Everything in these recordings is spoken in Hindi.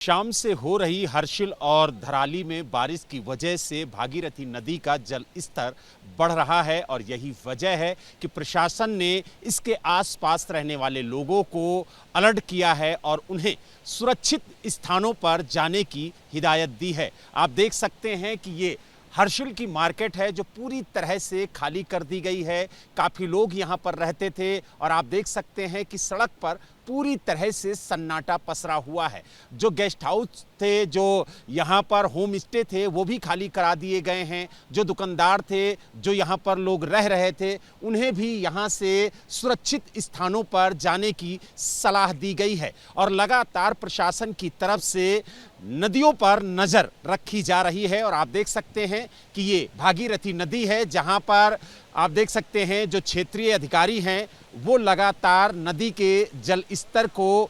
शाम से हो रही हर्षिल और धराली में बारिश की वजह से भागीरथी नदी का जल स्तर बढ़ रहा है और यही वजह है कि प्रशासन ने इसके आसपास रहने वाले लोगों को अलर्ट किया है और उन्हें सुरक्षित स्थानों पर जाने की हिदायत दी है। आप देख सकते हैं कि ये हर्षिल की मार्केट है जो पूरी तरह से खाली कर दी गई है। काफ़ी लोग यहाँ पर रहते थे और आप देख सकते हैं कि सड़क पर पूरी तरह से सन्नाटा पसरा हुआ है। जो गेस्ट हाउस थे, जो यहाँ पर होम स्टे थे, वो भी खाली करा दिए गए हैं। जो दुकानदार थे, जो यहाँ पर लोग रह रहे थे, उन्हें भी यहाँ से सुरक्षित स्थानों पर जाने की सलाह दी गई है और लगातार प्रशासन की तरफ से नदियों पर नज़र रखी जा रही है। और आप देख सकते हैं कि ये भागीरथी नदी है जहाँ पर आप देख सकते हैं जो क्षेत्रीय अधिकारी हैं वो लगातार नदी के जल स्तर को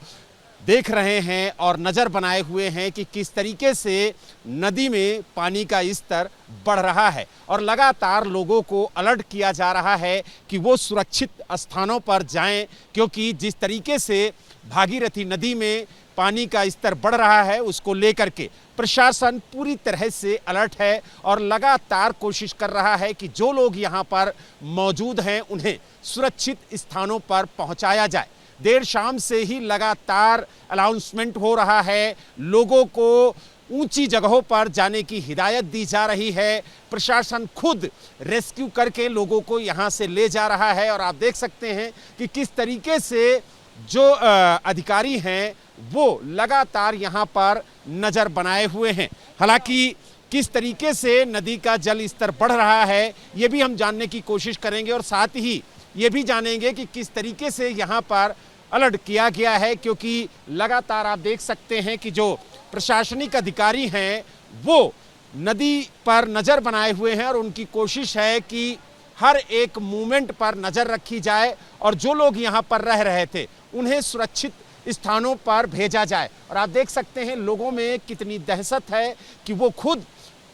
देख रहे हैं और नज़र बनाए हुए हैं कि किस तरीके से नदी में पानी का स्तर बढ़ रहा है और लगातार लोगों को अलर्ट किया जा रहा है कि वो सुरक्षित स्थानों पर जाएं, क्योंकि जिस तरीके से भागीरथी नदी में पानी का स्तर बढ़ रहा है उसको लेकर के प्रशासन पूरी तरह से अलर्ट है और लगातार कोशिश कर रहा है कि जो लोग यहाँ पर मौजूद हैं उन्हें सुरक्षित स्थानों पर पहुँचाया जाए। देर शाम से ही लगातार अनाउंसमेंट हो रहा है, लोगों को ऊंची जगहों पर जाने की हिदायत दी जा रही है। प्रशासन खुद रेस्क्यू करके लोगों को यहाँ से ले जा रहा है और आप देख सकते हैं कि किस तरीके से जो अधिकारी हैं वो लगातार यहाँ पर नज़र बनाए हुए हैं। हालांकि किस तरीके से नदी का जल स्तर बढ़ रहा है ये भी हम जानने की कोशिश करेंगे और साथ ही ये भी जानेंगे कि किस तरीके से यहाँ पर अलर्ट किया गया है, क्योंकि लगातार आप देख सकते हैं कि जो प्रशासनिक अधिकारी हैं वो नदी पर नज़र बनाए हुए हैं और उनकी कोशिश है कि हर एक मूवमेंट पर नज़र रखी जाए और जो लोग यहाँ पर रह रहे थे उन्हें सुरक्षित स्थानों पर भेजा जाए। और आप देख सकते हैं लोगों में कितनी दहशत है कि वो खुद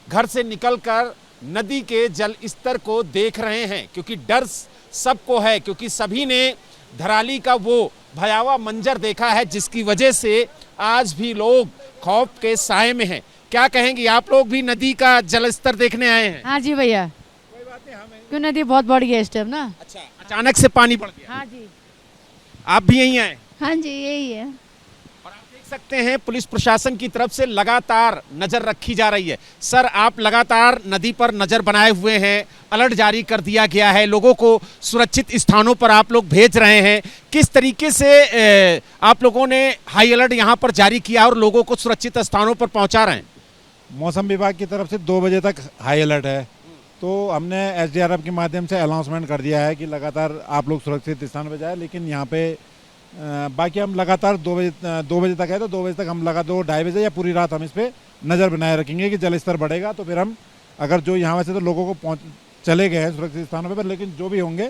घर से निकलकर नदी के जल स्तर को देख रहे हैं, क्योंकि डर सबको है, क्योंकि सभी ने धराली का वो भयावह मंजर देखा है जिसकी वजह से आज भी लोग खौफ के साए में हैं। क्या कहेंगे, आप लोग भी नदी का जल स्तर देखने आए हैं? हाँ जी भैया, कोई बात नहीं, क्यों नदी बहुत बढ़ गई इस टाइम ना। अच्छा, अचानक से पानी बढ़ गया। हाँ जी, आप भी यहीं आए? हाँ जी, यही है। और आप देख सकते हैं पुलिस प्रशासन की तरफ से लगातार नजर रखी जा रही है। सर, आप लगातार नदी पर नजर बनाए हुए हैं, अलर्ट जारी कर दिया गया है, लोगों को सुरक्षित स्थानों पर आप लोग भेज रहे हैं। किस तरीके से आप लोगों ने हाई अलर्ट यहाँ पर जारी किया और लोगों को सुरक्षित स्थानों पर पहुँचा रहे हैं? मौसम विभाग की तरफ से 2 बजे तक हाई अलर्ट है, तो हमने एसडीआरएफ के माध्यम से अनाउंसमेंट कर दिया है कि लगातार आप लोग सुरक्षित स्थान पर जाए। लेकिन यहाँ पे बाकी हम लगातार 2 बजे तक है, तो 2 बजे तक हम लगातार 2-2:30 बजे या पूरी रात हम इस पर नज़र बनाए रखेंगे कि जल स्तर बढ़ेगा तो फिर हम अगर जो यहाँ वैसे तो लोगों को चले गए हैं सुरक्षित स्थानों पर, लेकिन जो भी होंगे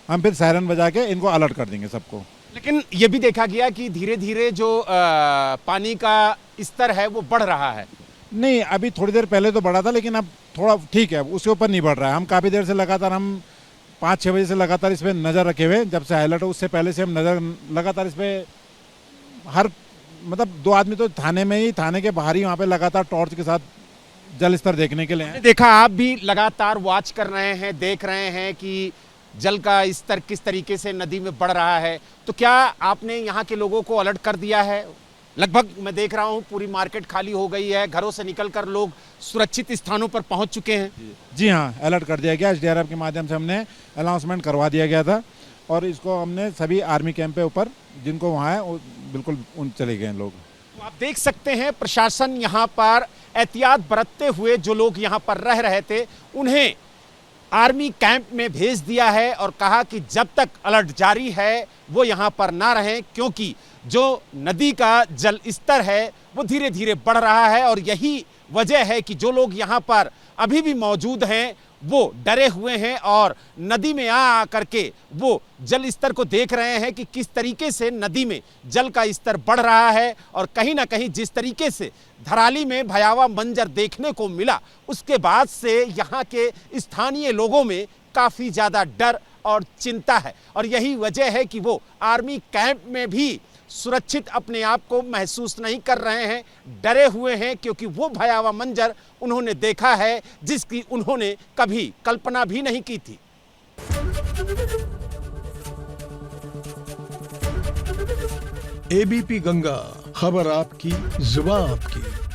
हम फिर सायरन बजा के इनको अलर्ट कर देंगे सबको। लेकिन ये भी देखा गया कि धीरे धीरे जो पानी का स्तर है वो बढ़ रहा है। नहीं, अभी थोड़ी देर पहले तो बढ़ा था, लेकिन अब थोड़ा ठीक है, उसके ऊपर नहीं बढ़ रहा है। हम काफ़ी देर से लगातार हम 5-6 बजे से लगातार इस पर नज़र रखे हुए, जब से अलर्ट हो उससे पहले से हम नज़र लगातार इस पर हर मतलब 2 आदमी तो थाने के बाहर ही वहाँ पे लगातार टॉर्च के साथ जल स्तर देखने के लिए हैं। देखा, आप भी लगातार वॉच कर रहे हैं, देख रहे हैं कि जल का स्तर किस तरीके से नदी में बढ़ रहा है, तो क्या आपने यहाँ के लोगों को अलर्ट कर दिया है? लगभग मैं देख रहा हूँ पूरी मार्केट खाली हो गई है, घरों से निकलकर लोग सुरक्षित स्थानों पर पहुँच चुके हैं। जी हाँ, अलर्ट कर दिया गया। एसडीआरएफ के माध्यम से हमने अनाउंसमेंट करवा दिया गया था और इसको हमने सभी आर्मी कैंप पे ऊपर जिनको वहाँ है वो बिल्कुल उन चले गए लोग। तो आप देख सकते हैं प्रशासन यहाँ पर एहतियात बरतते हुए जो लोग यहाँ पर रह रहे थे उन्हें आर्मी कैंप में भेज दिया है और कहा कि जब तक अलर्ट जारी है वो यहाँ पर ना रहें, क्योंकि जो नदी का जल स्तर है वो धीरे धीरे बढ़ रहा है और यही वजह है कि जो लोग यहाँ पर अभी भी मौजूद हैं वो डरे हुए हैं और नदी में आ करके वो जल स्तर को देख रहे हैं कि किस तरीके से नदी में जल का स्तर बढ़ रहा है। और कहीं ना कहीं जिस तरीके से धराली में भयावह मंजर देखने को मिला उसके बाद से यहाँ के स्थानीय लोगों में काफ़ी ज़्यादा डर और चिंता है और यही वजह है कि वो आर्मी कैंप में भी सुरक्षित अपने आप को महसूस नहीं कर रहे हैं, डरे हुए हैं, क्योंकि वो भयावह मंजर उन्होंने देखा है जिसकी उन्होंने कभी कल्पना भी नहीं की थी। एबीपी गंगा, खबर आपकी, जुबान आपकी।